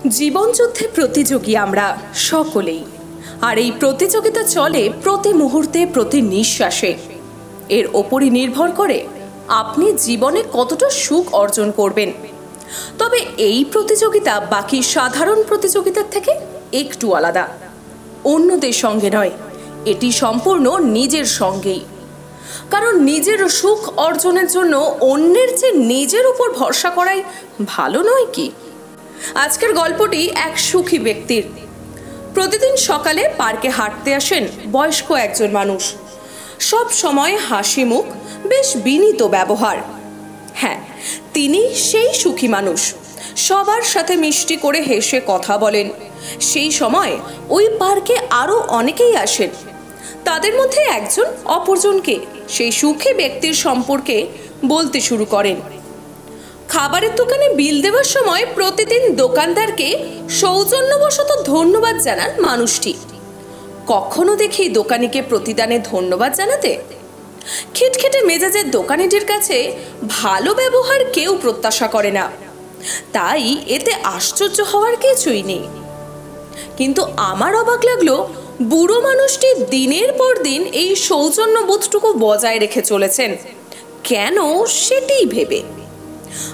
জীবনযুদ্ধে প্রতিযোগী আমরা সকলেই, আর এই প্রতিযোগিতা চলে প্রতি মুহূর্তে, প্রতি নিঃশ্বাসে। এর ওপরই নির্ভর করে আপনি জীবনে কতটা সুখ অর্জন করবেন। তবে এই প্রতিযোগিতা বাকি সাধারণ প্রতিযোগিতার থেকে একটু আলাদা। অন্যদের সঙ্গে নয়, এটি সম্পূর্ণ নিজের সঙ্গেই। কারণ নিজের সুখ অর্জনের জন্য অন্যের চেয়ে নিজের উপর ভরসা করাই ভালো নয় কি? আজকের গল্পটি এক সুখী ব্যক্তির। প্রতিদিন সকালে পার্কে হাঁটতে আসেন বয়স্ক একজন মানুষ। সব সময় হাসি মুখ, বেশ বিনীত ব্যবহার। হ্যাঁ, তিনি সেই সুখী মানুষ। সবার সাথে মিষ্টি করে হেসে কথা বলেন। সেই সময় ওই পার্কে আরও অনেকেই আসেন। তাদের মধ্যে একজন অপরজনকে সেই সুখী ব্যক্তির সম্পর্কে বলতে শুরু করেন। খাবারের দোকানে বিল দেওয়ার সময় প্রতিদিন দোকানদারকে সৌজন্যবশত ধন্যবাদ জানান মানুষটি। কখনো দেখি দোকানিকে প্রতিদানে ধন্যবাদ জানাতে? খিটখিটে মেজাজের দোকানিটির কাছে ভালো ব্যবহার কেউ প্রত্যাশা করে না, তাই এতে আশ্চর্য হওয়ার কিছুই নেই। কিন্তু আমার অবাক লাগলো, বুড়ো মানুষটি দিনের পর দিন এই সৌজন্যবোধটুকু বজায় রেখে চলেছেন। কেন সেটাই ভেবে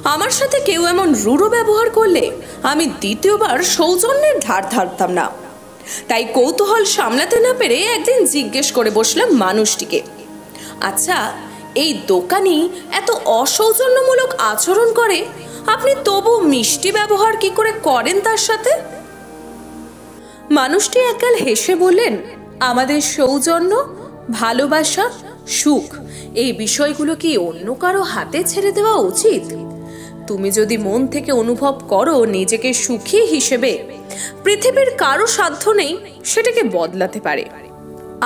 আমার সাথে কেউ এমন রূঢ় ব্যবহার করলে আমি দ্বিতীয়বার সৌজন্যের ধার ধারতাম না। তাই কৌতূহল সামলাতে না পেরে একদিন জিজ্ঞেস করে বসলাম মানুষটিকে, আচ্ছা, এই দোকানি এত অসৌজন্যমূলক আচরণ করে, আপনি তবু মিষ্টি ব্যবহার কি করে করেন তার সাথে? মানুষটি একগাল হেসে বললেন, আমাদের সৌজন্য, ভালোবাসা, সুখ এই বিষয়গুলো কি অন্য কারো হাতে ছেড়ে দেওয়া উচিত? তুমি যদি মন থেকে অনুভব করো নিজেকে সুখী হিসেবে, পৃথিবীর কারো সাধ্য নেই সেটাকে বদলাতে পারে।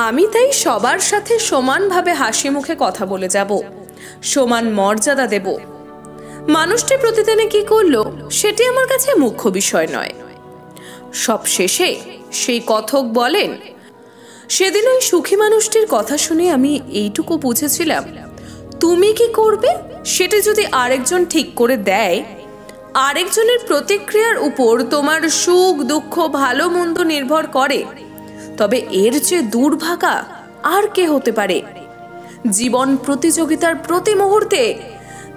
আমি তাই সবার সাথে সমানভাবে হাসি মুখে কথা বলে যাব, সমান মর্যাদা দেব। মানুষটি প্রতিদিনে কি করলো সেটি আমার কাছে মুখ্য বিষয় নয়। সব শেষে সেই কথক বলেন, সেদিন ওই সুখী মানুষটির কথা শুনে আমি এইটুকু বুঝেছিলাম, তুমি কি করবে সেটা যদি আরেকজন ঠিক করে দেয়, আরেকজনের প্রতিক্রিয়ার উপর তোমার সুখ দুঃখ ভালো মন্দ নির্ভর করে, তবে এর চেয়ে দুর্ভাগা আর কে হতে পারে? জীবন প্রতিযোগিতার প্রতি মুহূর্তে,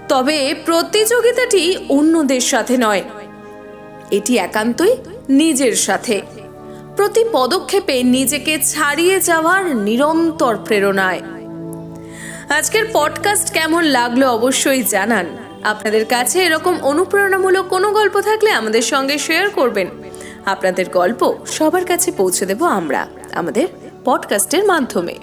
তবে প্রতিযোগিতাটি অন্যদের সাথে নয়, এটি একান্তই নিজের সাথে। প্রতি পদক্ষেপে নিজেকে ছাড়িয়ে যাওয়ার নিরন্তর প্রেরণায়। আজকের পডকাস্ট কেমন লাগলো অবশ্যই জানান। আপনাদের কাছে এরকম অনুপ্রেরণামূলক কোনো গল্প থাকলে আমাদের সঙ্গে শেয়ার করবেন। আপনাদের গল্প সবার কাছে পৌঁছে দেব আমরা আমাদের পডকাস্টের মাধ্যমে।